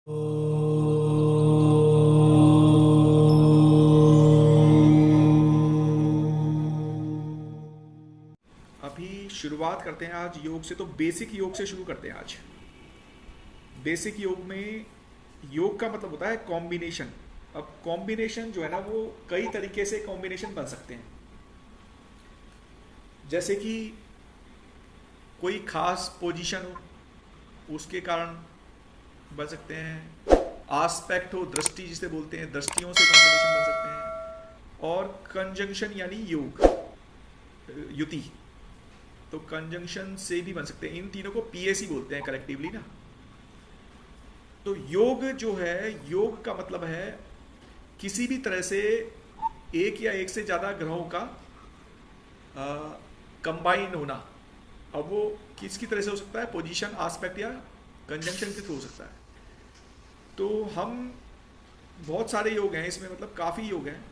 अभी शुरुआत करते हैं आज योग से। तो बेसिक योग से शुरू करते हैं आज। बेसिक योग में योग का मतलब होता है कॉम्बिनेशन। अब कॉम्बिनेशन जो है ना, वो कई तरीके से कॉम्बिनेशन बन सकते हैं। जैसे कि कोई खास पोजीशन हो, उसके कारण बन सकते हैं। आस्पेक्ट हो, दृष्टि जिसे बोलते हैं, दृष्टियों से कॉम्बिनेशन बन सकते हैं। और कंजंक्शन यानी योग, युति, तो कंजंक्शन से भी बन सकते हैं। इन तीनों को पीएसी बोलते हैं कलेक्टिवली ना। तो योग जो है, योग का मतलब है किसी भी तरह से एक या एक से ज़्यादा ग्रहों का कंबाइन होना। अब वो किसकी तरह से हो सकता है? पोजीशन, आस्पेक्ट या कंजंक्शन के थ्रू हो सकता है। तो हम बहुत सारे योग हैं इसमें, मतलब काफ़ी योग हैं।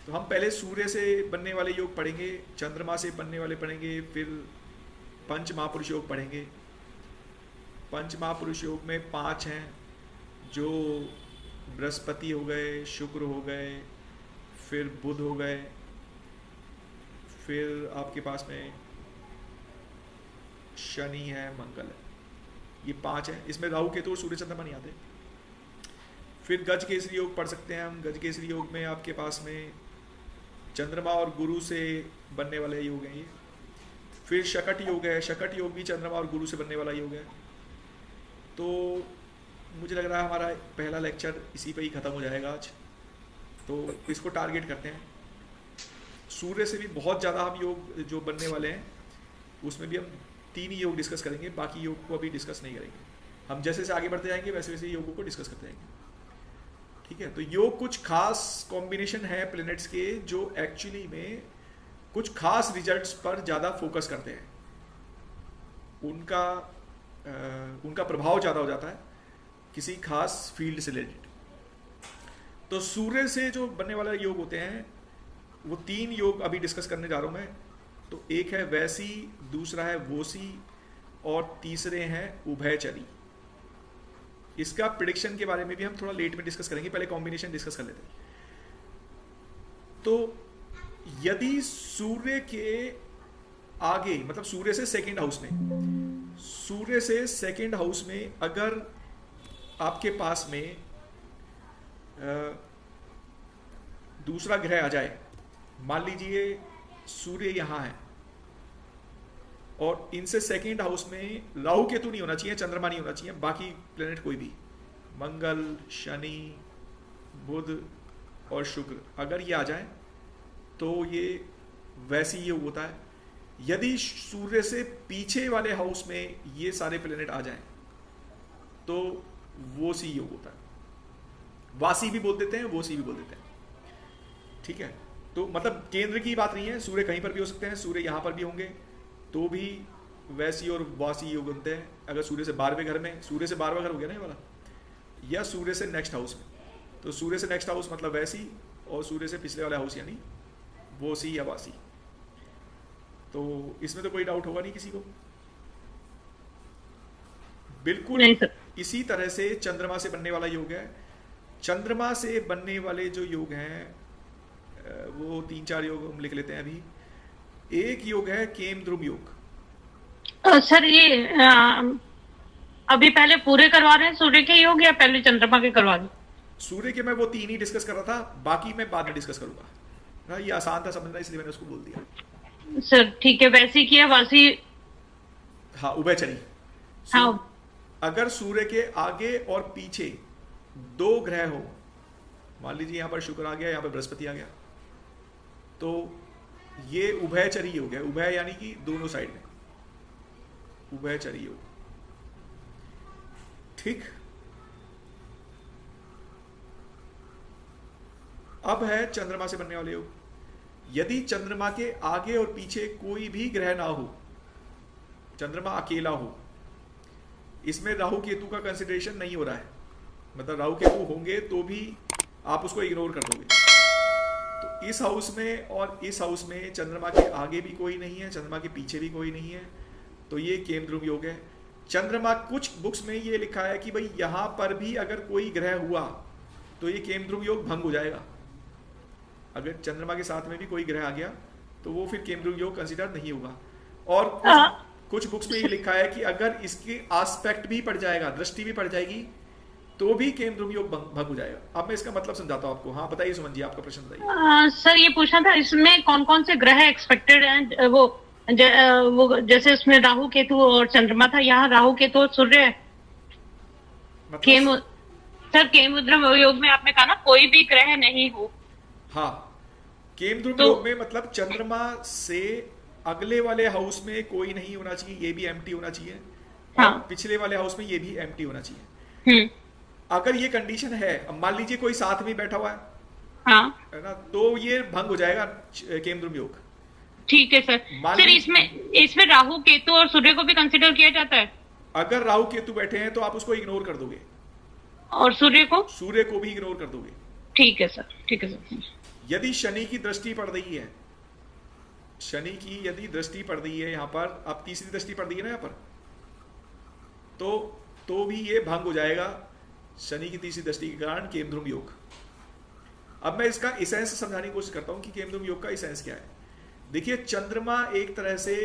तो हम पहले सूर्य से बनने वाले योग पढ़ेंगे, चंद्रमा से बनने वाले पढ़ेंगे, फिर पंच महापुरुष योग पढ़ेंगे। पंच महापुरुष योग में 5 हैं, जो बृहस्पति हो गए, शुक्र हो गए, फिर बुध हो गए, फिर आपके पास में शनि है, मंगल है। ये 5 हैं। इसमें राहु केतु और सूर्य चंद्रमा नहीं आते। फिर गज केसरी योग पढ़ सकते हैं हम। गज केसरी योग में आपके पास में चंद्रमा और गुरु से बनने वाले योग हैं ये। फिर शकट योग है। शकट योग भी चंद्रमा और गुरु से बनने वाला योग है। तो मुझे लग रहा है हमारा पहला लेक्चर इसी पे ही ख़त्म हो जाएगा आज। तो इसको टारगेट करते हैं। सूर्य से भी बहुत ज़्यादा हम योग जो बनने वाले हैं, उसमें भी हम 3 ही योग डिस्कस करेंगे, बाकी योग को अभी डिस्कस नहीं करेंगे। हम जैसे जैसे आगे बढ़ते जाएंगे वैसे वैसे योगों को डिस्कस करते जाएंगे। ठीक है। तो योग कुछ खास कॉम्बिनेशन है प्लैनेट्स के, जो एक्चुअली में कुछ खास रिजल्ट्स पर ज़्यादा फोकस करते हैं। उनका प्रभाव ज़्यादा हो जाता है किसी खास फील्ड से रिलेटेड। तो सूर्य से जो बनने वाले योग होते हैं, वो 3 योग अभी डिस्कस करने जा रहा हूँ मैं। तो एक है वैसी, दूसरा है वोसी, और तीसरे हैं उभयचरी। इसका प्रिडिक्शन के बारे में भी हम थोड़ा लेट में डिस्कस करेंगे, पहले कॉम्बिनेशन डिस्कस कर लेते हैं। तो यदि सूर्य के आगे, मतलब सूर्य से सेकंड हाउस में, सूर्य से सेकंड हाउस में अगर आपके पास में दूसरा ग्रह आ जाए, मान लीजिए सूर्य यहां है और इनसे सेकंड हाउस में राहु केतु नहीं होना चाहिए, चंद्रमा नहीं होना चाहिए, बाकी प्लेनेट कोई भी, मंगल, शनि, बुध और शुक्र, अगर ये आ जाए तो ये वैसी योग होता है। यदि सूर्य से पीछे वाले हाउस में ये सारे प्लेनेट आ जाएं तो वो सी योग होता है। वासी भी बोल देते हैं, वो सी भी बोल देते हैं। ठीक है। तो मतलब केंद्र की बात नहीं है, सूर्य कहीं पर भी हो सकते हैं, सूर्य यहां पर भी होंगे तो भी वैसी और वासी योग बनते हैं। अगर सूर्य से 12वें घर में, सूर्य से 12वां घर हो गया ना ये वाला, या सूर्य से नेक्स्ट हाउस में, तो सूर्य से नेक्स्ट हाउस मतलब वैसी, और सूर्य से पिछले वाले हाउस यानी वो सी या वासी। तो इसमें तो कोई डाउट होगा नहीं किसी को। बिल्कुल नहीं सर। इसी तरह से चंद्रमा से बनने वाला योग है। चंद्रमा से बनने वाले जो योग हैं, वो 3-4 योग हम लिख लेते हैं अभी। एक योग है केम ध्रुव योग। सर ये अभी पहले पूरे करवा रहे हैं सूर्य के योग या पहले चंद्रमा के करवा दें? सूर्य के मैं वो 3 ही डिस्कस कर रहा था, बाकी मैं बाद में डिस्कस करूंगा ना। ये आसान था समझना, इसलिए मैंने उसको बोल दिया। सर ठीक है। वैसी की है, वासी? हाँ, उभयचरी। हाँ। अगर सूर्य के आगे और पीछे 2 ग्रह हो, मान लीजिए यहां पर शुक्र आ गया, यहां पर बृहस्पति आ गया, तो ये उभयचरी हो गया। उभय यानी कि दोनों साइड में, उभयचरी योग। ठीक। अब है चंद्रमा से बनने वाले योग। यदि चंद्रमा के आगे और पीछे कोई भी ग्रह ना हो, चंद्रमा अकेला हो, इसमें राहु केतु का कंसिडरेशन नहीं हो रहा है, मतलब राहु केतु होंगे तो भी आप उसको इग्नोर कर दोगे। तो इस हाउस में और इस हाउस में चंद्रमा के आगे भी कोई नहीं है, चंद्रमा के पीछे भी कोई नहीं है, तो ये केम ध्रुव योग है। चंद्रमा, कुछ बुक्स में ये लिखा है कि भाई यहां पर भी अगर कोई ग्रह हुआ तो ये केमद्रुम योग भंग हो जाएगा। अगर चंद्रमा के साथ में भी कोई ग्रह आ गया तो वो फिर केमद्रुम योग कंसिडर नहीं होगा। और कुछ बुक्स में ये लिखा है कि अगर इसके आस्पेक्ट भी पड़ जाएगा, दृष्टि भी पड़ जाएगी, तो भी केमद्रुम योग भंग हो जाएगा। अब मैं इसका मतलब समझाता हूं आपको। हाँ बताइए सुमन जी, आपका प्रश्न बताइए। सर ये पूछना था, इसमें कौन कौन से ग्रह एक्सपेक्टेड हैं? वो जैसे उसमें राहु केतु और चंद्रमा था, यहाँ राहु केतु और सूर्य मतलब सर केमद्रुम योग में आपने कहा ना कोई भी ग्रह नहीं हो। हाँ, केमद्रुम तो योग में मतलब चंद्रमा से अगले वाले हाउस में कोई नहीं होना चाहिए, ये भी एम्प्टी होना चाहिए, और हाँ। पिछले वाले हाउस में ये भी एम्प्टी होना चाहिए। हम्म। अगर ये कंडीशन है, अब मान लीजिए कोई साथ में बैठा हुआ हाँ है ना, तो ये भंग हो जाएगा केमद्रुम योग। ठीक है सर। सर इसमें राहु केतु और सूर्य को भी कंसिडर किया जाता है? अगर राहु केतु बैठे हैं तो आप उसको इग्नोर कर दोगे, और सूर्य को भी इग्नोर कर दोगे। ठीक है सर, ठीक है सर। यदि शनि की दृष्टि पड़ रही है, शनि की यदि दृष्टि पड़ रही है यहाँ पर, अब तीसरी दृष्टि पड़ रही है ना यहाँ पर, तो भी ये भंग हो जाएगा शनि की तीसरी दृष्टि के कारण केमद्रुम योग। अब मैं इसका इसेंस समझाने की कोशिश करता हूं कि केमद्रुम योग का इसेंस क्या है। देखिए, चंद्रमा एक तरह से,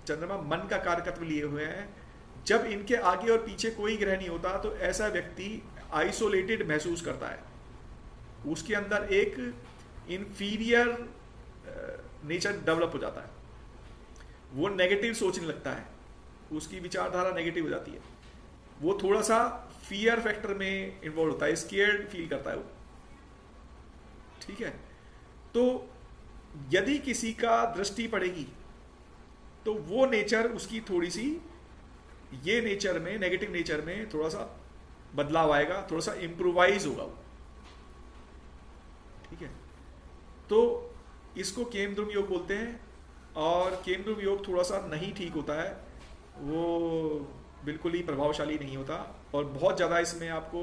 चंद्रमा मन का कारकत्व लिए हुए हैं। जब इनके आगे और पीछे कोई ग्रह नहीं होता तो ऐसा व्यक्ति आइसोलेटेड महसूस करता है, उसके अंदर एक इंफीरियर नेचर डेवलप हो जाता है, वो नेगेटिव सोचने लगता है, उसकी विचारधारा नेगेटिव हो जाती है, वो थोड़ा सा फियर फैक्टर में इन्वॉल्व होता है, स्केयर्ड फील करता है वो। ठीक है, तो यदि किसी का दृष्टि पड़ेगी तो वो नेचर उसकी थोड़ी सी, ये नेचर में, नेगेटिव नेचर में थोड़ा सा बदलाव आएगा, थोड़ा सा इंप्रोवाइज होगा वो। ठीक है, तो इसको केमद्रुम योग बोलते हैं। और केमद्रुम योग थोड़ा सा नहीं ठीक होता है, वो बिल्कुल ही प्रभावशाली नहीं होता, और बहुत ज़्यादा इसमें आपको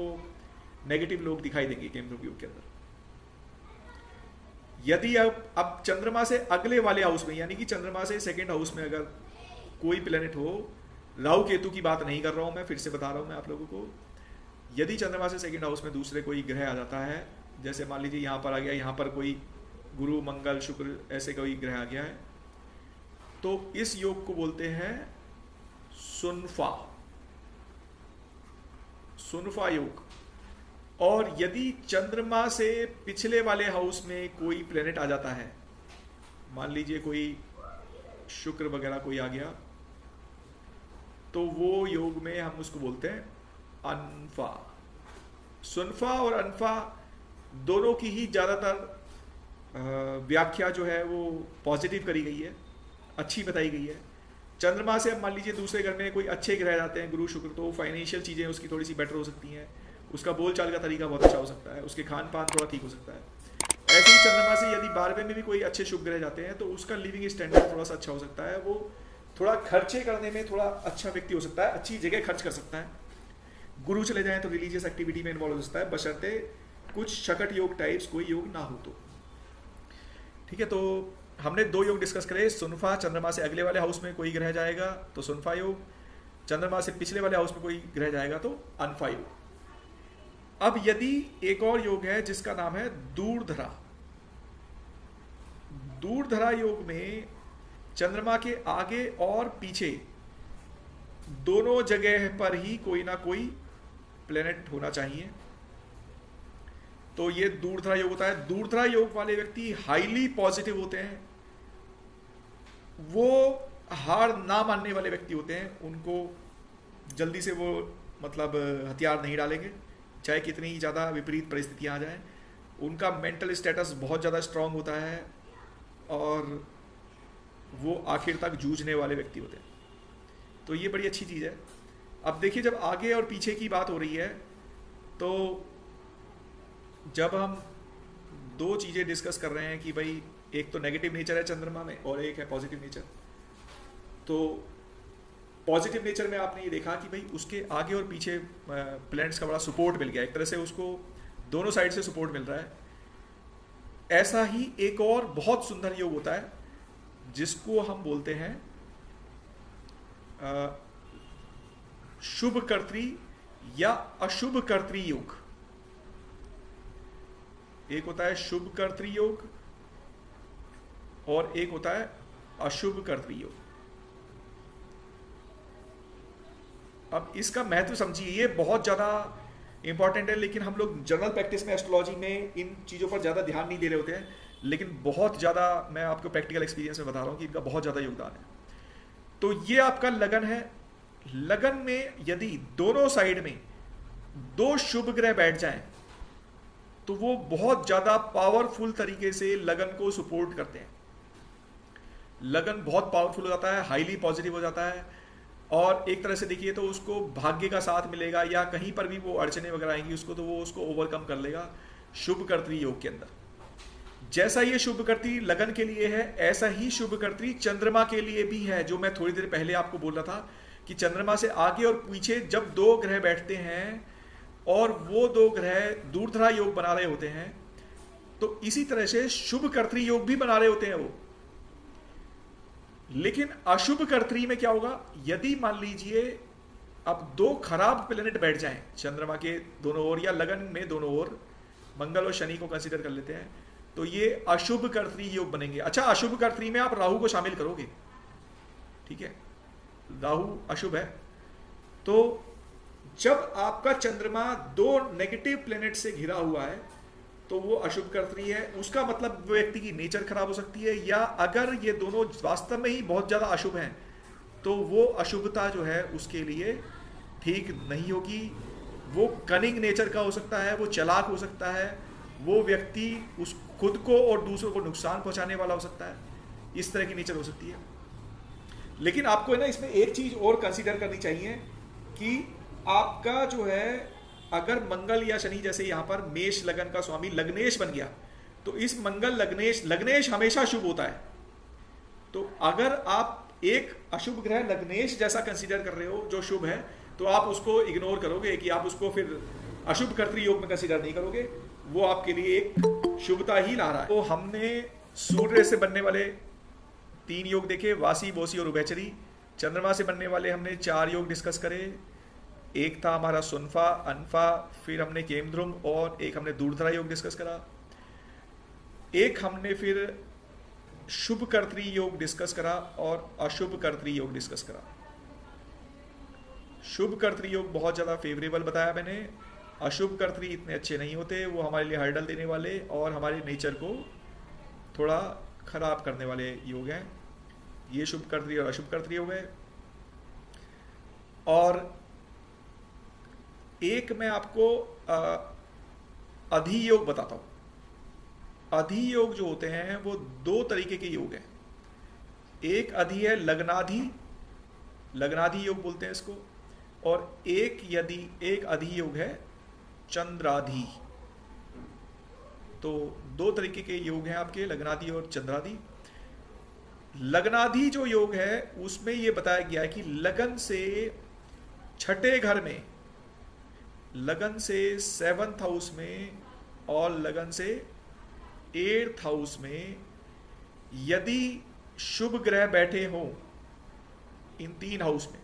नेगेटिव लोग दिखाई देंगे केमद्रुम योग के अंदर। यदि अब चंद्रमा से अगले वाले हाउस में, यानी कि चंद्रमा से सेकेंड हाउस में अगर कोई प्लेनेट हो, राहु केतु की बात नहीं कर रहा हूं मैं, फिर से बता रहा हूं मैं आप लोगों को, यदि चंद्रमा से सेकेंड हाउस में दूसरे कोई ग्रह आ जाता है, जैसे मान लीजिए यहां पर आ गया, यहां पर कोई गुरु मंगल शुक्र ऐसे कोई ग्रह आ गया है, तो इस योग को बोलते हैं सुनफा, सुनफा योग। और यदि चंद्रमा से पिछले वाले हाउस में कोई प्लेनेट आ जाता है, मान लीजिए कोई शुक्र वगैरह कोई आ गया, तो वो योग में हम उसको बोलते हैं अनफा। सुनफा और अनफा दोनों की ही ज्यादातर व्याख्या जो है वो पॉजिटिव करी गई है, अच्छी बताई गई है। चंद्रमा से अब मान लीजिए दूसरे घर में कोई अच्छे ग्रह जाते हैं, गुरु शुक्र, तो फाइनेंशियल चीजें उसकी थोड़ी सी बेटर हो सकती हैं, उसका बोलचाल का तरीका बहुत अच्छा हो सकता है, उसके खान पान थोड़ा ठीक हो सकता है। ऐसे ही चंद्रमा से यदि 12वें में भी कोई अच्छे शुभ ग्रह जाते हैं तो उसका लिविंग स्टैंडर्ड थोड़ा सा अच्छा हो सकता है, वो थोड़ा खर्चे करने में थोड़ा अच्छा व्यक्ति हो सकता है, अच्छी जगह खर्च कर सकता है। गुरु चले जाएं तो रिलीजियस एक्टिविटी में इन्वॉल्व हो सकता है, बशर्ते कुछ शकट योग टाइप्स कोई योग ना हो तो। ठीक है, तो हमने 2 योग डिस्कस करे। सुनफा, चंद्रमा से अगले वाले हाउस में कोई ग्रह जाएगा तो सुनफा योग, चंद्रमा से पिछले वाले हाउस में कोई ग्रह जाएगा तो अनफा योग। अब यदि एक और योग है जिसका नाम है दूरधरा। दूरधरा योग में चंद्रमा के आगे और पीछे दोनों जगह पर ही कोई ना कोई प्लेनेट होना चाहिए, तो ये दूरधरा योग होता है। दूरधरा योग वाले व्यक्ति हाईली पॉजिटिव होते हैं, वो हार ना मानने वाले व्यक्ति होते हैं, उनको जल्दी से वो मतलब हथियार नहीं डालेंगे चाहे कितनी ही ज़्यादा विपरीत परिस्थितियां आ जाएं। उनका मेंटल स्टेटस बहुत ज़्यादा स्ट्रांग होता है और वो आखिर तक जूझने वाले व्यक्ति होते हैं, तो ये बड़ी अच्छी चीज़ है। अब देखिए, जब आगे और पीछे की बात हो रही है तो जब हम 2 चीज़ें डिस्कस कर रहे हैं कि भाई एक तो नेगेटिव नेचर है चंद्रमा में और एक है पॉजिटिव नेचर, तो पॉजिटिव नेचर में आपने ये देखा कि भाई उसके आगे और पीछे प्लैनेट्स का बड़ा सपोर्ट मिल गया, एक तरह से उसको दोनों साइड से सपोर्ट मिल रहा है। ऐसा ही एक और बहुत सुंदर योग होता है जिसको हम बोलते हैं शुभ कर्त्री या अशुभ कर्त्री योग। एक होता है शुभ कर्त्री योग और एक होता है अशुभ कर्त्री योग। अब इसका महत्व समझिए, ये बहुत ज्यादा इंपॉर्टेंट है, लेकिन हम लोग जनरल प्रैक्टिस में एस्ट्रोलॉजी में इन चीजों पर ज्यादा ध्यान नहीं दे रहे होते हैं, लेकिन बहुत ज्यादा मैं आपको प्रैक्टिकल एक्सपीरियंस में बता रहा हूं कि इनका बहुत ज्यादा योगदान है। तो ये आपका लगन है। लगन में यदि दोनों साइड में दो शुभ ग्रह बैठ जाएं तो वो बहुत ज्यादा पावरफुल तरीके से लगन को सपोर्ट करते हैं। लगन बहुत पावरफुल हो जाता है, हाईली पॉजिटिव हो जाता है, और एक तरह से देखिए तो उसको भाग्य का साथ मिलेगा, या कहीं पर भी वो अड़चने वगैरह आएंगी उसको तो वो उसको ओवरकम कर लेगा शुभ कर्त्री योग के अंदर। जैसा ये शुभ कर्त्री लगन के लिए है, ऐसा ही शुभ कर्त्री चंद्रमा के लिए भी है, जो मैं थोड़ी देर पहले आपको बोल रहा था कि चंद्रमा से आगे और पीछे जब दो ग्रह बैठते हैं और वो दो ग्रह दूरधरा योग बना रहे होते हैं, तो इसी तरह से शुभ कर्त्री योग भी बना रहे होते हैं वो। लेकिन अशुभ कर्त्री में क्या होगा, यदि मान लीजिए अब दो खराब प्लेनेट बैठ जाएं चंद्रमा के दोनों ओर या लगन में दोनों ओर, मंगल और शनि को कंसीडर कर लेते हैं, तो ये अशुभ कर्त्री योग बनेंगे। अच्छा, अशुभ कर्त्री में आप राहु को शामिल करोगे, ठीक है, राहु अशुभ है। तो जब आपका चंद्रमा दो नेगेटिव प्लेनेट से घिरा हुआ है तो वो अशुभ कर्त्री है। उसका मतलब व्यक्ति की नेचर खराब हो सकती है, या अगर ये दोनों वास्तव में ही बहुत ज्यादा अशुभ हैं तो वो अशुभता जो है उसके लिए ठीक नहीं होगी। वो कनिंग नेचर का हो सकता है, वो चालाक हो सकता है, वो व्यक्ति उस खुद को और दूसरों को नुकसान पहुंचाने वाला हो सकता है, इस तरह की नेचर हो सकती है। लेकिन आपको है ना इसमें एक चीज और कंसीडर करनी चाहिए कि आपका जो है अगर मंगल या शनि जैसे यहाँ पर मेष लगन का स्वामी लग्नेश बन गया, तो इस मंगल लग्नेश हमेशा शुभ होता है। तो अगर आप एक अशुभ ग्रह लग्नेश जैसा कंसीडर कर रहे हो जो शुभ है, तो आप उसको इग्नोर करोगे कि आप उसको फिर अशुभ कर्त्री योग में कंसीडर नहीं करोगे, वो आपके लिए एक शुभता ही ला रहा है। तो हमने सूर्य से बनने वाले 3 योग देखे, वासी, बोसी और उभयचरी। चंद्रमा से बनने वाले हमने 4 योग डिस्कस करे। एक था हमारा सुनफा, अनफा, फिर हमने केमद्रुम, और एक हमने दूरधरा योग डिस्कस करा। एक हमने फिर शुभ कर्त्री योग डिस्कस करा और अशुभ कर्त्री योग डिस्कस करा। शुभ कर्त्री योग बहुत ज्यादा फेवरेबल बताया मैंने, अशुभ कर्त्री इतने अच्छे नहीं होते, वो हमारे लिए हर्डल देने वाले और हमारे नेचर को थोड़ा खराब करने वाले योग हैं। ये शुभ कर्त्री और अशुभ कर्त्री योग है। और एक मैं आपको अधियोग बताता हूं। अधियोग जो होते हैं वो 2 तरीके के योग हैं। एक अधि है लग्नाधि, लग्नाधि योग बोलते हैं इसको, और एक अधियोग है चंद्राधि। तो 2 तरीके के योग हैं आपके, लग्नाधि और चंद्राधि। लग्नाधि जो योग है उसमें यह बताया गया है कि लगन से 6ठे घर में, लगन से 7th हाउस में और लगन से 8th हाउस में यदि शुभ ग्रह बैठे हो इन 3 हाउस में,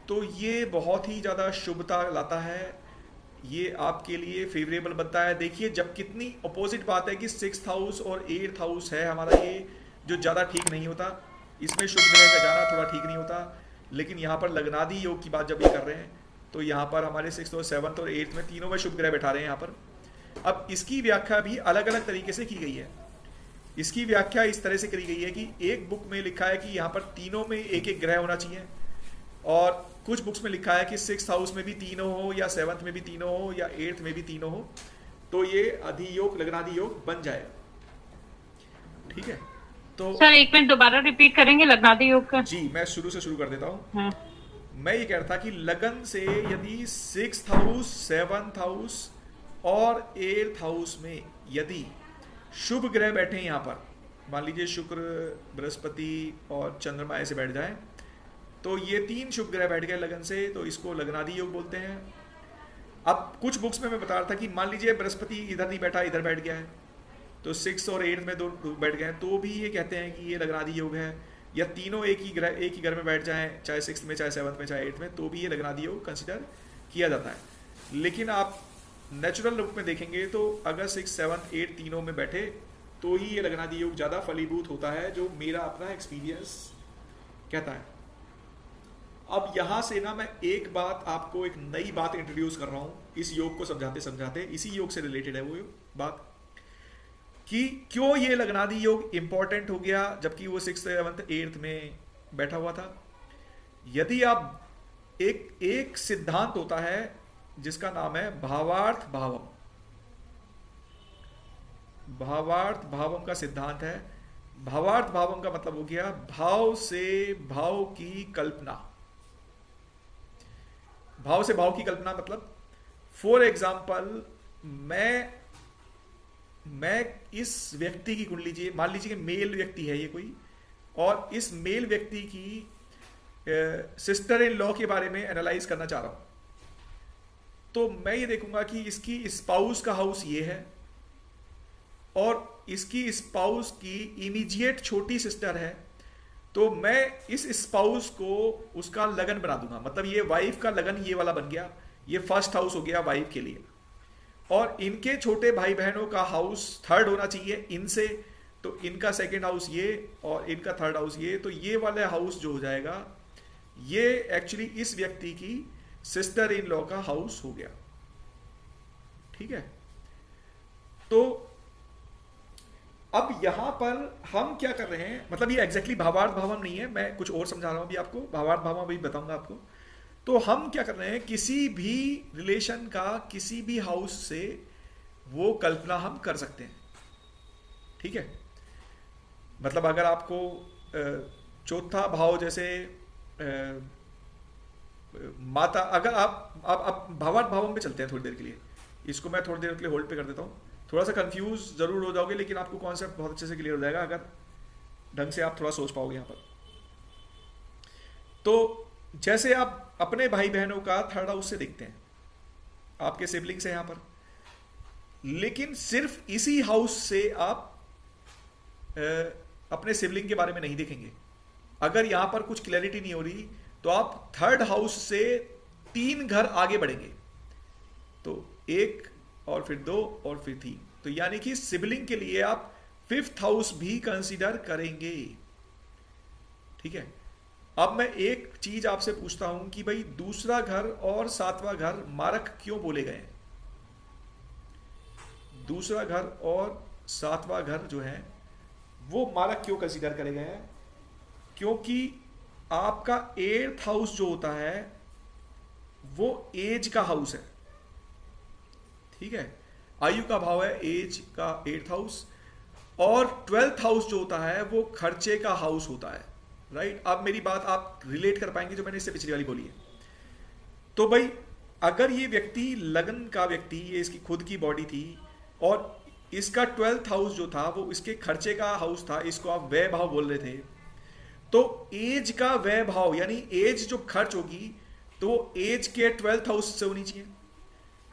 तो ये बहुत ही ज्यादा शुभता लाता है, ये आपके लिए फेवरेबल बनता है। देखिए जब कितनी अपोजिट बात है कि 6th हाउस और 8th हाउस है हमारा, ये जो ज्यादा ठीक नहीं होता, इसमें शुभ ग्रह का जाना थोड़ा ठीक नहीं होता। लेकिन यहाँ पर लग्नादि योग की बात जब ये कर रहे हैं तो यहाँ पर हमारे 6th और 7th और 8th में तीनों में शुभ ग्रह बैठा रहे हैं यहाँ पर। अब इसकी व्याख्या भी अलग अलग तरीके से की गई है। इसकी व्याख्या इस तरह से करी गई है कि एक बुक में लिखा है कि यहाँ पर तीनों में एक एक ग्रह होना चाहिए, और कुछ बुक्स में लिखा है कि 6th हाउस में भी तीनों हो, या 7th में भी तीनों हो, या 8th में भी तीनों हो, तो ये अधियोग लग्नादि योग बन जाएगा। ठीक है, तो सर एक मिनट दोबारा रिपीट करेंगे लग्नादि योग का? जी मैं शुरू से शुरू कर देता हूँ। मैं ये कह रहा था कि लगन से यदि 6th हाउस, 7th हाउस और 8th हाउस में यदि शुभ ग्रह बैठे यहाँ पर, मान लीजिए शुक्र, बृहस्पति और चंद्रमा ऐसे बैठ जाए, तो ये 3 शुभ ग्रह बैठ गए लगन से, तो इसको लग्नादि योग बोलते हैं। अब कुछ बुक्स में मैं बता रहा था कि मान लीजिए बृहस्पति इधर नहीं बैठा, इधर बैठ गया है, तो 6 और 8 में 2 बैठ गए हैं, तो भी ये कहते हैं कि ये लग्नादि योग है। या तीनों एक ही घर में बैठ जाएं, चाहे 6th में, चाहे 7th में, चाहे 8th में, तो भी ये लग्नादि योग कंसिडर किया जाता है। लेकिन आप नेचुरल रूप में देखेंगे तो अगर 6, 7, 8 तीनों में बैठे तो ही ये लग्नादि योग ज़्यादा फलीभूत होता है, जो मेरा अपना एक्सपीरियंस कहता है। अब यहाँ से ना मैं एक बात आपको, एक नई बात इंट्रोड्यूस कर रहा हूँ इस योग को समझाते समझाते। इसी योग से रिलेटेड है वो बात कि क्यों ये लग्नादि योग इंपॉर्टेंट हो गया जबकि वो 6th, 7th, 8th में बैठा हुआ था। यदि आप एक सिद्धांत होता है जिसका नाम है भावार्थ भावम। भावार्थ भावम का सिद्धांत है। भावार्थ भावम का मतलब हो गया भाव से भाव की कल्पना। भाव से भाव की कल्पना मतलब फॉर एग्जाम्पल मैं इस व्यक्ति की कुंडली, मान लीजिए कि मेल व्यक्ति है ये कोई, और इस मेल व्यक्ति की सिस्टर इन लॉ के बारे में एनालाइज करना चाह रहा हूं। तो मैं ये देखूंगा कि इसकी स्पाउस का हाउस ये है और इसकी स्पाउस की इमीडिएट छोटी सिस्टर है, तो मैं इस स्पाउस को उसका लगन बना दूंगा। मतलब ये वाइफ का लगन ये वाला बन गया, ये फर्स्ट हाउस हो गया वाइफ के लिए, और इनके छोटे भाई बहनों का हाउस थर्ड होना चाहिए इनसे, तो इनका सेकंड हाउस ये और इनका थर्ड हाउस ये, तो ये वाला हाउस जो हो जाएगा ये एक्चुअली इस व्यक्ति की सिस्टर इन लॉ का हाउस हो गया। ठीक है, तो अब यहां पर हम क्या कर रहे हैं, मतलब ये एग्जैक्टली भावार्थ भावम नहीं है, मैं कुछ और समझा रहा हूं अभी आपको, भावार्थ भावम भी बताऊंगा आपको। तो हम क्या कर रहे हैं, किसी भी रिलेशन का किसी भी हाउस से वो कल्पना हम कर सकते हैं। ठीक है, मतलब अगर आपको चौथा भाव जैसे माता, अगर आप भावार्थ भावम में चलते हैं थोड़ी देर के लिए, इसको मैं थोड़ी देर के लिए होल्ड पे कर देता हूँ। थोड़ा सा कंफ्यूज जरूर हो जाओगे लेकिन आपको कॉन्सेप्ट बहुत अच्छे से क्लियर हो जाएगा अगर ढंग से आप थोड़ा सोच पाओगे यहाँ पर। तो जैसे आप अपने भाई बहनों का थर्ड हाउस से देखते हैं, आपके सिबलिंग्स हैं यहाँ पर, लेकिन सिर्फ इसी हाउस से आप अपने सिबलिंग के बारे में नहीं देखेंगे। अगर यहाँ पर कुछ क्लैरिटी नहीं हो रही तो आप थर्ड हाउस से 3 घर आगे बढ़ेंगे, तो 1 और फिर 2 और फिर 3, तो यानी कि सिबलिंग के लिए आप 5th हाउस भी कंसीडर करेंगे। ठीक है, अब मैं एक चीज आपसे पूछता हूं कि भाई दूसरा घर और 7वां घर मारक क्यों बोले गए? दूसरा घर और 7वां घर जो है वो मारक क्यों कंसीडर करे गए हैं? क्योंकि आपका 8th हाउस जो होता है वो एज का हाउस है। ठीक है, आयु का भाव है एज का 8th हाउस, और 12th हाउस जो होता है वो खर्चे का हाउस होता है। राइट, अब मेरी बात आप रिलेट कर पाएंगे जो मैंने इससे पिछली वाली बोली है। तो भाई अगर ये व्यक्ति लगन का व्यक्ति, ये इसकी खुद की बॉडी थी और इसका 12th हाउस जो था वो इसके खर्चे का हाउस था, इसको आप व्यय भाव बोल रहे थे, तो एज का व्यय भाव यानी एज जो खर्च होगी तो एज के 12th हाउस से होनी चाहिए।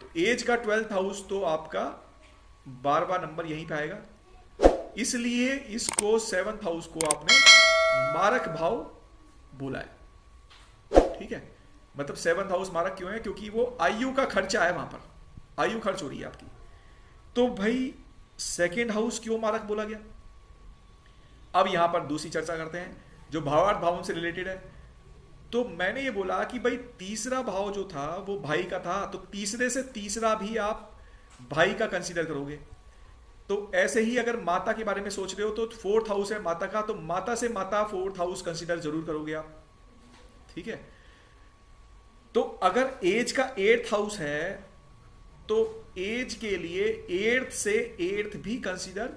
तो एज का 12th हाउस तो आपका 12वां नंबर यहीं पे आएगा, इसलिए इसको 7th हाउस को आपने मारक भाव बोला है। ठीक है, मतलब 7th हाउस मारक क्यों है? क्योंकि वो आयु का खर्चा है, वहां पर आयु खर्च हो रही है आपकी। तो भाई सेकेंड हाउस क्यों मारक बोला गया? अब यहां पर दूसरी चर्चा करते हैं जो भावार्थ भावों से रिलेटेड है। तो मैंने ये बोला कि भाई तीसरा भाव जो था वो भाई का था, तो तीसरे से तीसरा भी आप भाई का कंसीडर करोगे। तो ऐसे ही अगर माता के बारे में सोच रहे हो तो 4th हाउस है माता का, तो माता से माता 4th हाउस कंसीडर जरूर करोगे आप। ठीक है, तो अगर एज का 8th हाउस है तो एज के लिए 8th से 8th भी कंसीडर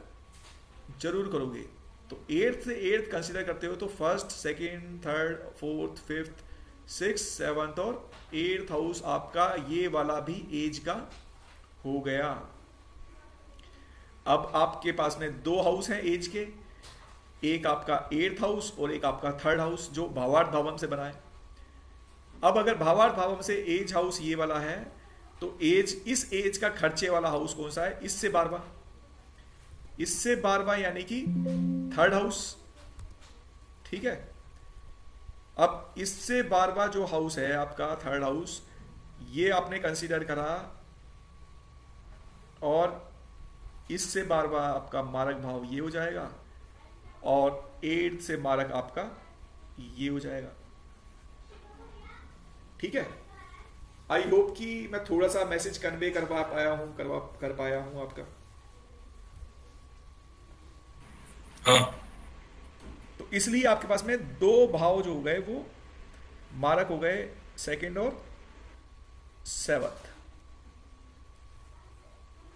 जरूर करोगे। तो 8th से 8th कंसीडर करते हो तो 1st, 2nd, 3rd, 4th, 5th, 6th, 7th और 8th हाउस आपका ये वाला भी एज का हो गया। अब आपके पास में 2 हाउस हैं एज के, एक आपका 8th हाउस और एक आपका 3rd हाउस जो भावार्थ भावम से बना है। अब अगर भावार्थ भावम से एज हाउस ये वाला है तो एज, इस एज का खर्चे वाला हाउस कौन सा है? इससे 12वां, इससे 12वां यानी कि 3rd हाउस। ठीक है। अब इससे बार बार जो हाउस है आपका थर्ड हाउस, ये आपने कंसीडर करा, और इससे बार बार आपका मारक भाव ये हो जाएगा, और 8 से मारक आपका ये हो जाएगा। ठीक है। आई होप कि मैं थोड़ा सा मैसेज कन्वे कर पाया हूं आपका। हाँ तो इसलिए आपके पास में दो भाव जो हो गए वो मारक हो गए, सेकंड और सेवंथ।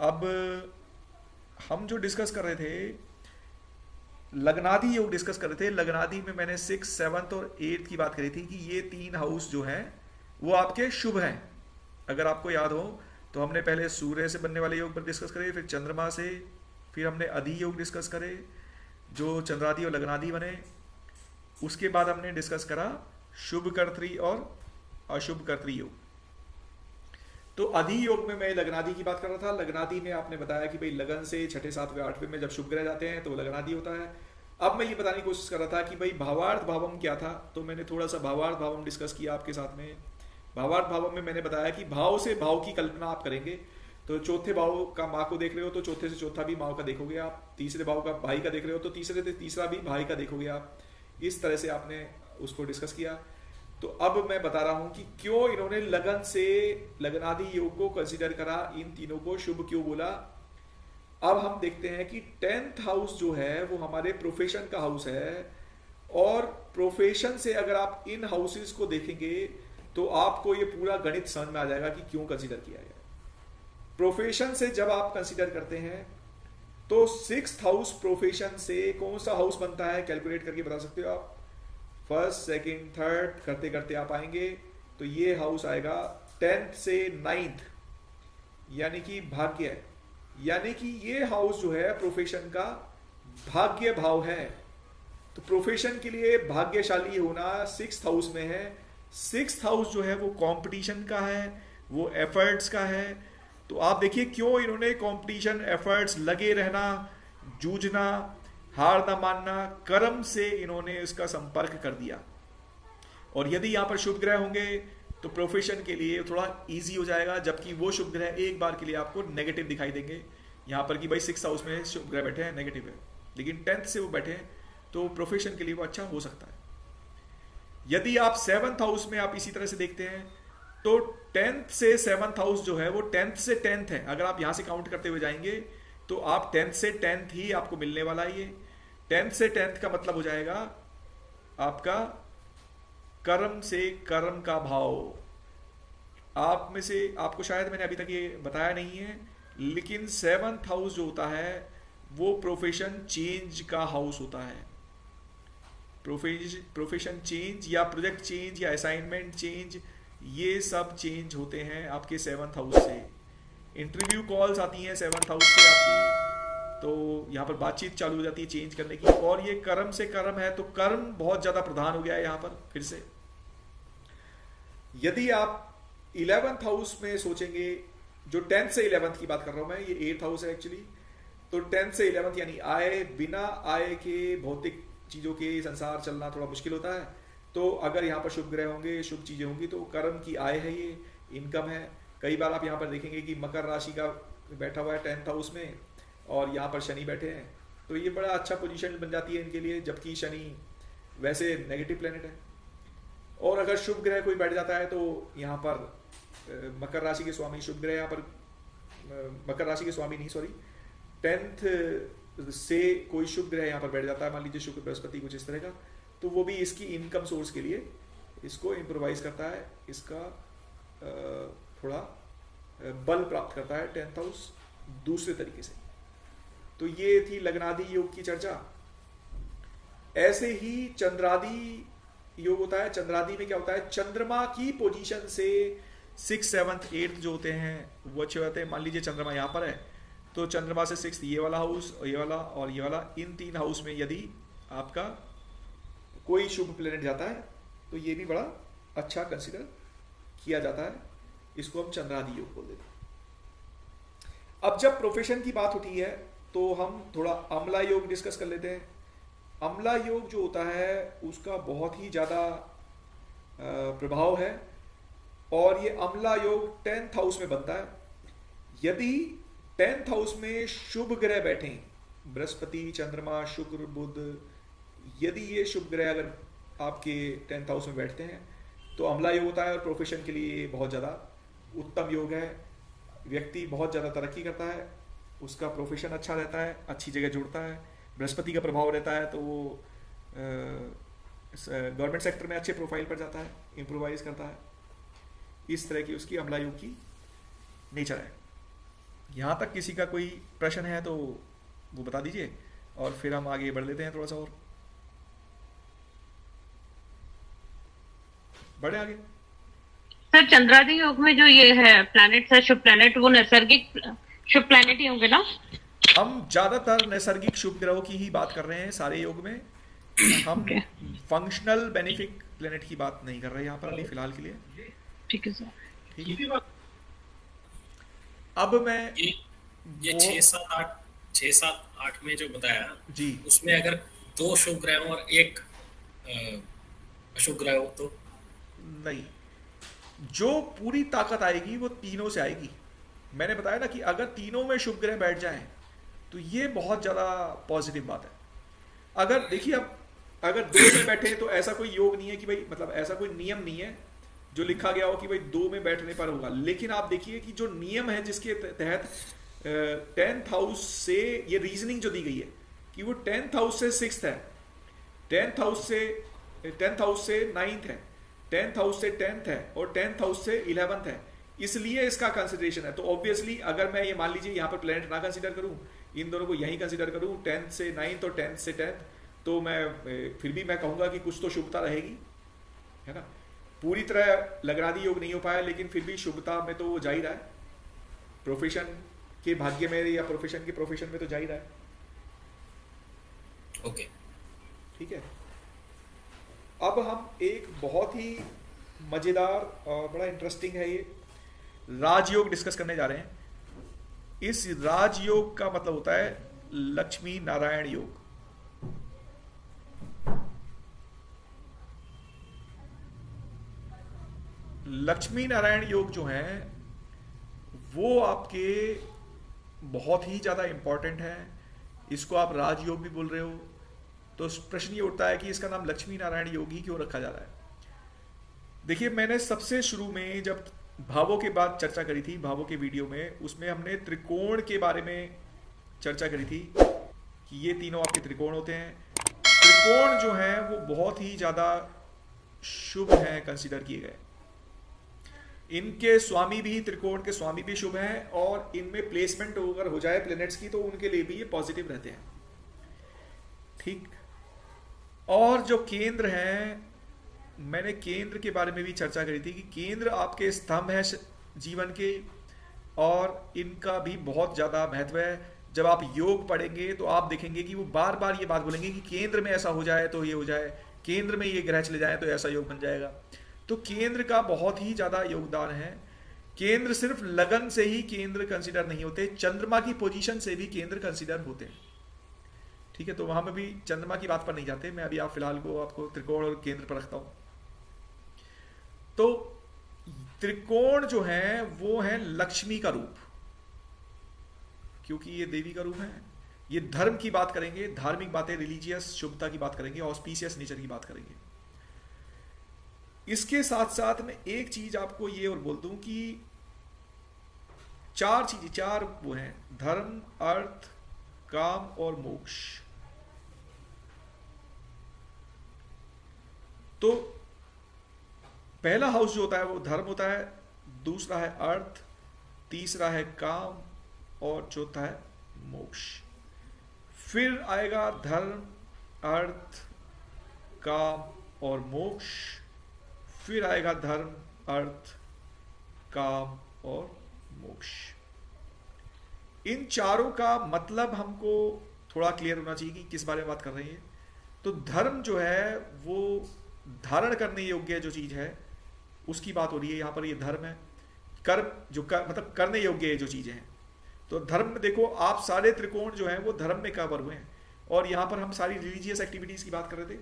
अब हम जो डिस्कस कर रहे थे, लग्नादि योग डिस्कस कर रहे थे। लग्नादि में मैंने 6, 7 और 8 की बात करी थी कि ये 3 हाउस जो हैं वो आपके शुभ हैं। अगर आपको याद हो तो हमने पहले सूर्य से बनने वाले योग पर डिस्कस करे, फिर चंद्रमा से, फिर हमने अधि योग डिस्कस करे जो चंद्रादि और लग्नादि बने। उसके बाद हमने डिस्कस करा शुभ कर्तरी और अशुभ कर्तरी योग। तो अधि योग में मैं लग्नादि की बात कर रहा था। लग्नादि में आपने बताया कि भाई लगन से 6, 7, 8वें में जब शुभ ग्रह जाते हैं तो लग्नादि होता है। अब मैं ये बताने की कोशिश कर रहा था कि भाई भावार्थ भावम क्या था, तो मैंने थोड़ा सा भावार्थ भावम डिस्कस किया आपके साथ में। भावार्थ भावम में मैंने बताया कि भाव से भाव की कल्पना आप करेंगे, तो चौथे भाव का माँ को देख रहे हो तो चौथे से चौथा भी माँ का देखोगे आप, तीसरे भाव का भाई का देख रहे हो तो तीसरे से तीसरा भी भाई का देखोगे आप। इस तरह से आपने उसको डिस्कस किया। तो अब मैं बता रहा हूं कि क्यों इन्होंने लगन से लग्नादि योग को कंसीडर करा, इन तीनों को शुभ क्यों बोला। अब हम देखते हैं कि 10th हाउस जो है वो हमारे प्रोफेशन का हाउस है, और प्रोफेशन से अगर आप इन हाउसेस को देखेंगे तो आपको ये पूरा गणित समझ में आ जाएगा कि क्यों कंसीडर किया गया। प्रोफेशन से जब आप कंसीडर करते हैं तो 6th हाउस प्रोफेशन से कौन सा हाउस बनता है, कैलकुलेट करके बता सकते हो आप। फर्स्ट, सेकंड, थर्ड करते करते आप आएंगे तो ये हाउस आएगा 10th से 9th, यानी कि भाग्य है, यानी कि ये हाउस जो है प्रोफेशन का भाग्य भाव है। तो प्रोफेशन के लिए भाग्यशाली होना 6th हाउस में है। 6th हाउस जो है वो कंपटीशन का है, वो एफर्ट्स का है। तो आप देखिए क्यों इन्होंने कंपटीशन, एफर्ट्स, लगे रहना, जूझना, हार ना मानना, कर्म से इन्होंने इसका संपर्क कर दिया। और यदि यहां पर शुभ ग्रह होंगे तो प्रोफेशन के लिए थोड़ा इजी हो जाएगा, जबकि वो शुभ ग्रह एक बार के लिए आपको नेगेटिव दिखाई देंगे। यहां पर कि भाई 6th हाउस में शुभ ग्रह बैठे हैं, नेगेटिव है, लेकिन 10th से वो बैठे हैं तो प्रोफेशन के लिए वो अच्छा हो सकता है। यदि आप 7th हाउस में आप इसी तरह से देखते हैं तो 10th से 7th हाउस जो है वो 10th से 10th है। अगर आप यहां से काउंट करते हुए जाएंगे तो आप 10th से 10th ही आपको मिलने वाला है। ये 10th से 10th का मतलब हो जाएगा आपका कर्म से कर्म का भाव। आप में से आपको शायद मैंने अभी तक ये बताया नहीं है, लेकिन 7th हाउस जो होता है वो प्रोफेशन चेंज का हाउस होता है। प्रोफेशन चेंज या प्रोजेक्ट चेंज या असाइनमेंट चेंज, ये सब चेंज होते हैं आपके 7th हाउस से। इंटरव्यू कॉल्स आती हैं 7th हाउस से आपकी, तो यहाँ पर बातचीत चालू हो जाती है चेंज करने की। और ये कर्म से कर्म है, तो कर्म बहुत ज्यादा प्रधान हो गया है यहाँ पर फिर से। यदि आप 11th हाउस में सोचेंगे, जो 10th से 11th की बात कर रहा हूं मैं, ये 8th हाउस है एक्चुअली। तो 10th से 11th यानी आय, बिना आय के भौतिक चीजों के संसार चलना थोड़ा मुश्किल होता है। तो अगर यहाँ पर शुभ ग्रह होंगे, शुभ चीजें होंगी, तो कर्म की आय है, ये इनकम है। कई बार आप यहाँ पर देखेंगे कि मकर राशि का बैठा हुआ है 10th हाउस में, और यहाँ पर शनि बैठे हैं, तो ये बड़ा अच्छा पोजीशन बन जाती है इनके लिए, जबकि शनि वैसे नेगेटिव प्लेनेट है। और अगर शुभ ग्रह कोई बैठ जाता है तो यहाँ पर मकर राशि के स्वामी शुभ ग्रह, यहाँ पर मकर राशि के स्वामी नहीं, सॉरी, 10th से कोई शुभ ग्रह यहाँ पर बैठ जाता है, मान लीजिए शुक्र, बृहस्पति, कुछ इस तरह का, तो वो भी इसकी इनकम सोर्स के लिए इसको इम्प्रोवाइज करता है, इसका थोड़ा बल प्राप्त करता है 10th हाउस दूसरे तरीके से। तो ये थी लग्नादि योग की चर्चा। ऐसे ही चंद्रादि योग होता है। चंद्रादि में क्या होता है, चंद्रमा की पोजीशन से 6th, 7th, 8th जो होते हैं वो अच्छे होते हैं। मान लीजिए चंद्रमा यहाँ पर है, तो चंद्रमा से 6th ये वाला हाउस, ये वाला और ये वाला, इन 3 हाउस में यदि आपका कोई शुभ प्लेनेट जाता है तो ये भी बड़ा अच्छा कंसिडर किया जाता है। इसको हम चंद्रादि योग बोल देते हैं। अब जब प्रोफेशन की बात होती है तो हम थोड़ा अम्ला योग डिस्कस कर लेते हैं। अम्ला योग जो होता है उसका बहुत ही ज़्यादा प्रभाव है, और ये अम्ला योग 10th हाउस में बनता है। यदि 10th हाउस में शुभ ग्रह बैठे, बृहस्पति, चंद्रमा, शुक्र, बुध, यदि ये शुभ ग्रह अगर आपके 10th हाउस में बैठते हैं तो अम्ला योग होता है, और प्रोफेशन के लिए बहुत ज़्यादा उत्तम योग है। व्यक्ति बहुत ज़्यादा तरक्की करता है, उसका प्रोफेशन अच्छा रहता है, अच्छी जगह जुड़ता है, बृहस्पति का प्रभाव रहता है तो वो गवर्नमेंट सेक्टर में अच्छे प्रोफाइल पर जाता है, इम्प्रोवाइज करता है। इस तरह की उसकी अम्ला योग की नेचर है। यहाँ तक किसी का कोई प्रश्न है तो वो बता दीजिए, और फिर हम आगे बढ़ लेते हैं थोड़ा सा और बढ़े आगे। सर चंद्रादि योग में जो ये है प्लैनेट है, शुभ प्लैनेट, वो नैसर्गिक शुभ प्लैनेट ही होंगे ना? हम ज्यादातर नैसर्गिक शुभ ग्रहों की ही बात कर रहे हैं सारे योग में। हम फंक्शनल बेनिफिक प्लैनेट की बात नहीं कर रहे यहाँ पर अभी फिलहाल के लिए। ठीक है सर। ठीक है, अब मैं ये 6-7-8 में जो बताया जी, उसमें अगर 2 शुभ ग्रह हो और 1 अशुभ ग्रह हो तो नहीं, जो पूरी ताकत आएगी वो तीनों से आएगी। मैंने बताया ना कि अगर तीनों में शुभ ग्रह बैठ जाएं तो ये बहुत ज़्यादा पॉजिटिव बात है। अगर देखिए, अब अगर 2 में बैठे तो ऐसा कोई योग नहीं है कि भाई, मतलब ऐसा कोई नियम नहीं है जो लिखा गया हो कि भाई 2 में बैठने पर होगा। लेकिन आप देखिए कि जो नियम है जिसके तहत 10th हाउस से ये रीजनिंग जो दी गई है कि वो 10th हाउस से 6th है, 10th हाउस से 9th है, 10th हाउस से 10th है, और 10th हाउस से 11th है, इसलिए इसका कंसिडरेशन है। तो ऑब्वियसली अगर मैं ये मान लीजिए यहाँ पर प्लैनेट ना कंसीडर करूँ, इन दोनों को यहीं कंसीडर करूँ, 10th से 9th और 10th से 10th, तो मैं फिर भी मैं कहूँगा कि कुछ तो शुभता रहेगी, है ना। पूरी तरह लग्नादि योग नहीं हो पाया, लेकिन फिर भी शुभता में तो वो जा ही रहा है, प्रोफेशन के भाग्य में या प्रोफेशन के प्रोफेशन में तो जा ही रहा है। ओके, ठीक है, अब हम एक बहुत ही मजेदार और बड़ा इंटरेस्टिंग है ये राजयोग डिस्कस करने जा रहे हैं। इस राजयोग का मतलब होता है लक्ष्मी नारायण योग। लक्ष्मी नारायण योग जो है वो आपके बहुत ही ज्यादा इंपॉर्टेंट है। इसको आप राजयोग भी बोल रहे हो, तो प्रश्न ये उठता है कि इसका नाम लक्ष्मी नारायण योग ही क्यों रखा जा रहा है। देखिए, मैंने सबसे शुरू में जब भावों के बाद चर्चा करी थी, भावों के वीडियो में, उसमें हमने त्रिकोण के बारे में चर्चा करी थी कि ये तीनों आपके त्रिकोण होते हैं। त्रिकोण जो है वो बहुत ही ज़्यादा शुभ हैं, कंसिडर किए गए। इनके स्वामी भी, त्रिकोण के स्वामी भी शुभ हैं, और इनमें प्लेसमेंट अगर हो जाए प्लैनेट्स की तो उनके लिए भी ये पॉजिटिव रहते हैं। ठीक, और जो केंद्र हैं, मैंने केंद्र के बारे में भी चर्चा करी थी कि केंद्र आपके स्तंभ है जीवन के, और इनका भी बहुत ज़्यादा महत्व है। जब आप योग पढ़ेंगे तो आप देखेंगे कि वो बार बार ये बात बोलेंगे कि केंद्र में ऐसा हो जाए तो ये हो जाए, केंद्र में ये ग्रह चले जाए तो ऐसा योग बन जाएगा। तो केंद्र का बहुत ही ज़्यादा योगदान है। केंद्र सिर्फ लगन से ही केंद्र कंसिडर नहीं होते, चंद्रमा की पोजीशन से भी केंद्र कंसिडर होते हैं। ठीक है, तो वहां में भी चंद्रमा की बात पर नहीं जाते, मैं अभी आप फिलहाल को आपको त्रिकोण और केंद्र पर रखता हूं। तो त्रिकोण जो है वो है लक्ष्मी का रूप, क्योंकि ये देवी का रूप है। ये धर्म की बात करेंगे, धार्मिक बातें, रिलीजियस शुभता की बात करेंगे, ऑस्पिशियस नेचर की बात करेंगे। इसके साथ साथ में एक चीज आपको ये और बोल दूं कि 4 वो हैं, धर्म, अर्थ, काम और मोक्ष। तो पहला हाउस जो होता है वो धर्म होता है, दूसरा है अर्थ, तीसरा है काम, और चौथा है मोक्ष। फिर आएगा धर्म, अर्थ, काम और मोक्ष, फिर आएगा धर्म, अर्थ, काम और मोक्ष। इन चारों का मतलब हमको थोड़ा क्लियर होना चाहिए कि किस बारे में बात कर रही है। तो धर्म जो है वो धारण करने योग्य जो चीज है उसकी बात हो रही है यहाँ पर। ये धर्म है, कर्म जो मतलब करने योग्य जो चीजें हैं। तो धर्म में देखो, आप सारे त्रिकोण जो हैं वो धर्म में कवर हुए हैं, और यहाँ पर हम सारी रिलीजियस एक्टिविटीज़ की बात कर रहे थे,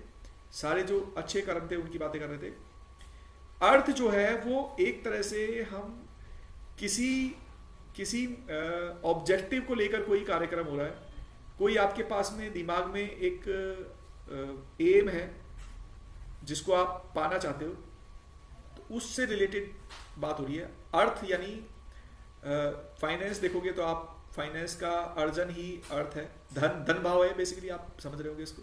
सारे जो अच्छे कर्म थे उनकी बातें कर रहे थे। अर्थ जो है वो एक तरह से हम किसी किसी ऑब्जेक्टिव को लेकर कोई कार्यक्रम हो रहा है, कोई आपके पास में दिमाग में एक एम है जिसको आप पाना चाहते हो, तो उससे रिलेटेड बात हो रही है। अर्थ यानी फाइनेंस देखोगे तो आप फाइनेंस का अर्जन ही अर्थ है, धन भाव है बेसिकली, आप समझ रहे होगे इसको।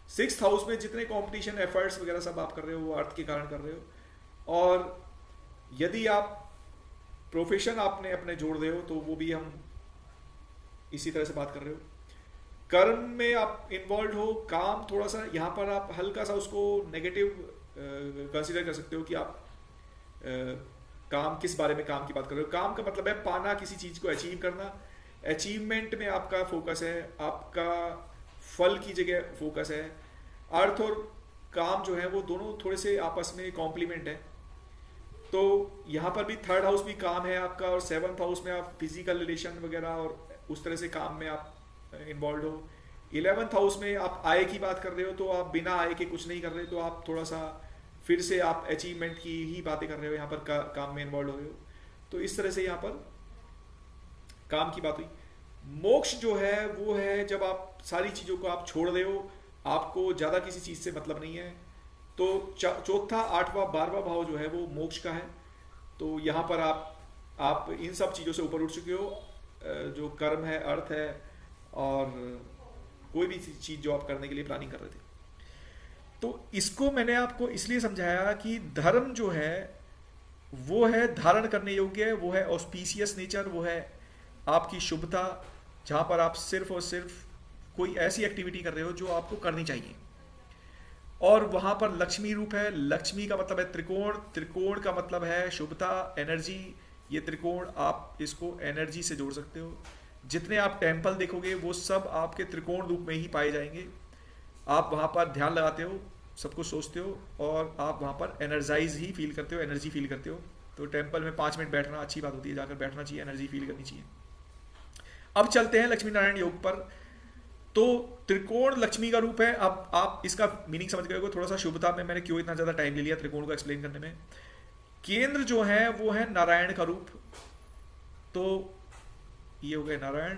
6th हाउस में जितने कंपटीशन एफर्ट्स वगैरह सब आप कर रहे हो वो अर्थ के कारण कर रहे हो। और यदि आप प्रोफेशन आपने अपने जोड़ रहे हो तो वो भी हम इसी तरह से बात कर रहे हो। कर्म में आप इन्वॉल्व हो, काम थोड़ा सा यहाँ पर आप हल्का सा उसको नेगेटिव कंसीडर कर सकते हो कि आप काम किस बारे में काम की बात कर रहे हो। काम का मतलब है पाना, किसी चीज़ को अचीव करना, अचीवमेंट में आपका फोकस है, आपका फल की जगह फोकस है। अर्थ और काम जो है वो दोनों थोड़े से आपस में कॉम्प्लीमेंट है। तो यहाँ पर भी 3rd हाउस भी काम है आपका, और 7th हाउस में आप फिजिकल रिलेशन वगैरह और उस तरह से काम में आप इन्वॉल्व हो। 11th हाउस में आप आय की बात कर रहे हो, तो आप बिना आय के कुछ नहीं कर रहे, तो आप थोड़ा सा फिर से आप अचीवमेंट की ही बातें कर रहे हो, यहाँ पर काम में इन्वॉल्व हो रहे हो। तो इस तरह से यहाँ पर काम की बात हुई। मोक्ष जो है वो है जब आप सारी चीज़ों को आप छोड़ रहे हो, आपको ज़्यादा किसी चीज़ से मतलब नहीं है। तो 4था, 8वां, 12वां भाव जो है वो मोक्ष का है। तो यहाँ पर आप इन सब चीज़ों से ऊपर उठ चुके हो, जो कर्म है, अर्थ है, और कोई भी चीज़ जो आप करने के लिए प्लानिंग कर रहे थे। तो इसको मैंने आपको इसलिए समझाया कि धर्म जो है वो है धारण करने योग्य, वो है ऑस्पिशियस नेचर, वो है आपकी शुभता, जहाँ पर आप सिर्फ और सिर्फ कोई ऐसी एक्टिविटी कर रहे हो जो आपको करनी चाहिए। और वहाँ पर लक्ष्मी रूप है। लक्ष्मी का मतलब है त्रिकोण, त्रिकोण का मतलब है शुभता, एनर्जी। ये त्रिकोण आप इसको एनर्जी से जोड़ सकते हो। जितने आप टेम्पल देखोगे वो सब आपके त्रिकोण रूप में ही पाए जाएंगे। आप वहाँ पर ध्यान लगाते हो, सब कुछ सोचते हो, और आप वहाँ पर एनर्जाइज ही फील करते हो, एनर्जी फील करते हो। तो टेम्पल में 5 मिनट बैठना अच्छी बात होती है, जाकर बैठना चाहिए, एनर्जी फील करनी चाहिए। अब चलते हैं लक्ष्मी नारायण योग पर। तो त्रिकोण लक्ष्मी का रूप है। अब आप इसका मीनिंग समझ गए हो। थोड़ा सा शुभता में मैंने क्यों इतना ज़्यादा टाइम ले लिया त्रिकोण को एक्सप्लेन करने में। केंद्र जो है वो है नारायण का रूप। तो ये हो गए नारायण।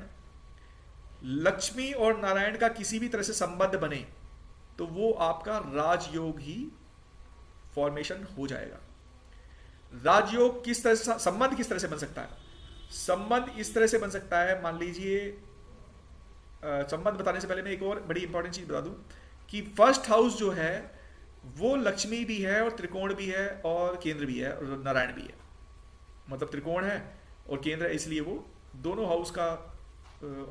लक्ष्मी और नारायण का किसी भी तरह से संबंध बने तो वो आपका राजयोग ही फॉर्मेशन हो जाएगा। राजयोग किस तरह से, संबंध किस तरह से बन सकता है? संबंध इस तरह से बन सकता है, मान लीजिए, संबंध बताने से पहले मैं एक और बड़ी इंपॉर्टेंट चीज बता दूं कि 1st हाउस जो है वो लक्ष्मी भी है और त्रिकोण भी है और केंद्र भी है और नारायण भी है। मतलब त्रिकोण है और केंद्र है, इसलिए वो दोनों हाउस का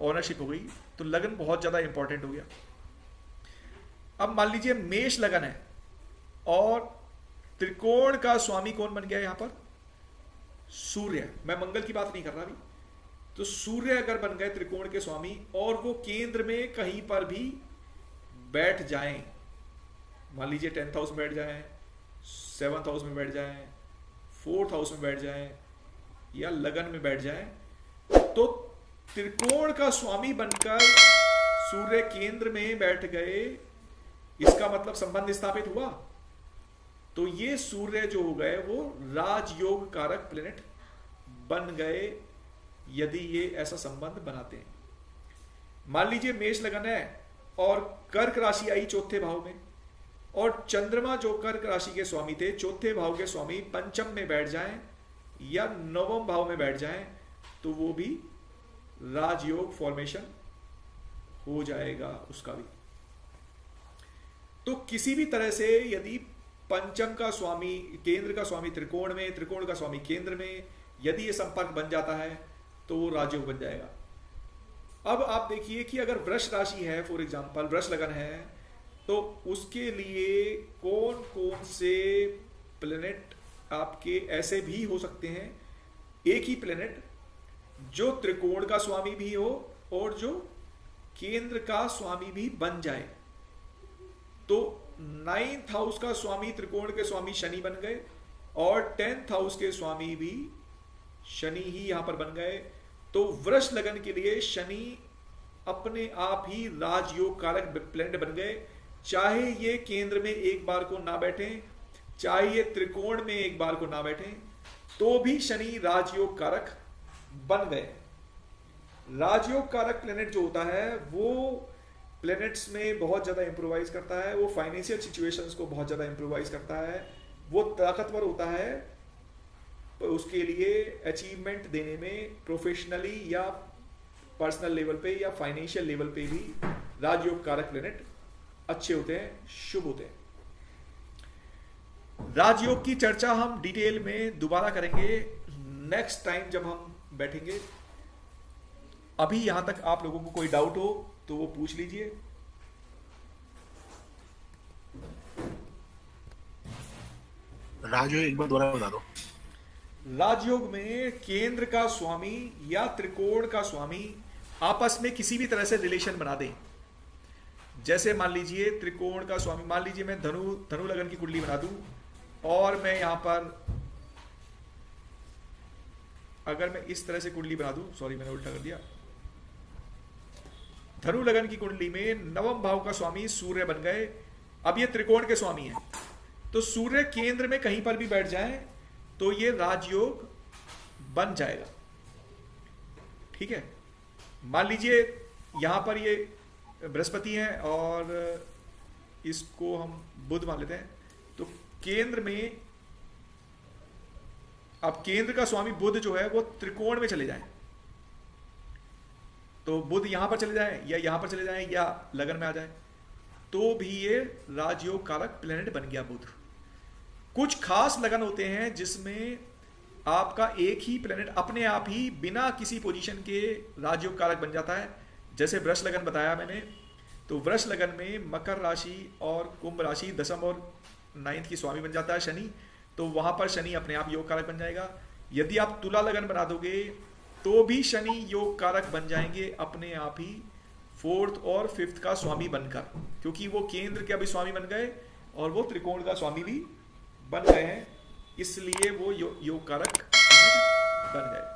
ओनरशिप हो गई। तो लगन बहुत ज्यादा इंपॉर्टेंट हो गया। अब मान लीजिए मेष लगन है और त्रिकोण का स्वामी कौन बन गया यहां पर? सूर्य। मैं मंगल की बात नहीं कर रहा अभी। तो सूर्य अगर बन गए त्रिकोण के स्वामी और वो केंद्र में कहीं पर भी बैठ जाएं, मान लीजिए 10th हाउस में बैठ जाएं, 7th हाउस में बैठ जाएं, 4th हाउस में बैठ जाएं, या लगन में बैठ जाएं, तो त्रिकोण का स्वामी बनकर सूर्य केंद्र में बैठ गए, इसका मतलब संबंध स्थापित हुआ। तो ये सूर्य जो हो गए वो राजयोग कारक प्लेनेट बन गए यदि ये ऐसा संबंध बनाते हैं। मान लीजिए मेष लगन है और कर्क राशि आई 4थे भाव में, और चंद्रमा जो कर्क राशि के स्वामी थे 4थे भाव के स्वामी पंचम में बैठ जाएं या 9वें भाव में बैठ जाएं, तो वो भी राजयोग फॉर्मेशन हो जाएगा उसका भी। तो किसी भी तरह से यदि पंचम का स्वामी, केंद्र का स्वामी त्रिकोण में, त्रिकोण का स्वामी केंद्र में, यदि ये संपर्क बन जाता है तो वो राजयोग बन जाएगा। अब आप देखिए कि अगर वृष राशि है, फॉर एग्जांपल वृष लगन है, तो उसके लिए कौन कौन से प्लेनेट आपके ऐसे भी हो सकते हैं, एक ही प्लेनेट जो त्रिकोण का स्वामी भी हो और जो केंद्र का स्वामी भी बन जाए। तो 9th हाउस का स्वामी त्रिकोण के स्वामी शनि बन गए और 10th हाउस के स्वामी भी शनि ही यहां पर बन गए। तो वृष लगन के लिए शनि अपने आप ही राजयोग कारक प्लेनेट बन गए, चाहे ये केंद्र में एक बार को ना बैठे, चाहे ये त्रिकोण में एक बार को ना बैठे, तो भी शनि राजयोग कारक बन गए। राजयोग कारक प्लेनेट जो होता है वो प्लेनेट्स में बहुत ज्यादा इंप्रोवाइज करता है, वो फाइनेंशियल सिचुएशंस को बहुत ज्यादा इंप्रोवाइज करता है, वो ताकतवर होता है, तो उसके लिए अचीवमेंट देने में प्रोफेशनली या पर्सनल लेवल पे या फाइनेंशियल लेवल पे भी राजयोग कारक प्लेनेट अच्छे होते हैं, शुभ होते हैं। राजयोग की चर्चा हम डिटेल में दोबारा करेंगे नेक्स्ट टाइम जब हम बैठेंगे। अभी यहां तक आप लोगों को कोई डाउट हो तो वो पूछ लीजिए। राजयोग एक बार दोबारा बता दो। राजयोग में केंद्र का स्वामी या त्रिकोण का स्वामी आपस में किसी भी तरह से रिलेशन बना दें। जैसे मान लीजिए त्रिकोण का स्वामी, मान लीजिए मैं धनु लगन की कुंडली बना दूं और मैं यहां पर अगर मैं इस तरह से कुंडली बना दूं, सॉरी मैंने उल्टा कर दिया, धनु लगन की कुंडली में नवम भाव का स्वामी सूर्य बन गए, अब ये त्रिकोण के स्वामी हैं, तो सूर्य केंद्र में कहीं पर भी बैठ जाए तो ये राजयोग बन जाएगा। ठीक है, मान लीजिए यहां पर ये बृहस्पति है और इसको हम बुध मान लेते हैं, तो केंद्र में अब केंद्र का स्वामी बुध जो है वो त्रिकोण में चले जाए, तो बुध यहां पर चले जाए या यहां पर चले जाए या लगन में आ जाए, तो भी ये राजयोग कारक प्लेनेट बन गया बुध। कुछ खास लगन होते हैं जिसमें आपका एक ही प्लेनेट अपने आप ही बिना किसी पोजीशन के राजयोग कारक बन जाता है। जैसे वृष लगन बताया मैंने, तो वृष लगन में मकर राशि और कुंभ राशि दशम और 9th की स्वामी बन जाता है शनि, तो वहां पर शनि अपने आप योग कारक बन जाएगा। यदि आप तुला लगन बना दोगे तो भी शनि योग कारक बन जाएंगे अपने आप ही 4th और 5th का स्वामी बनकर, क्योंकि वो केंद्र के अभी स्वामी बन गए और वो त्रिकोण का स्वामी भी बन गए हैं, इसलिए वो योग कारक बन गए।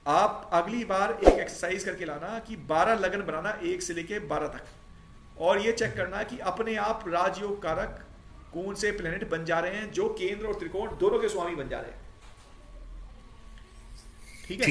आप अगली बार एक एक्सरसाइज करके लाना कि 12 लगन बनाना 1 से लेके 12 तक, और ये चेक करना कि अपने आप राजयोग कारक कौन से प्लेनेट बन जा रहे हैं जो केंद्र और त्रिकोण दोनों के स्वामी बन जा रहे हैं। ठीक है।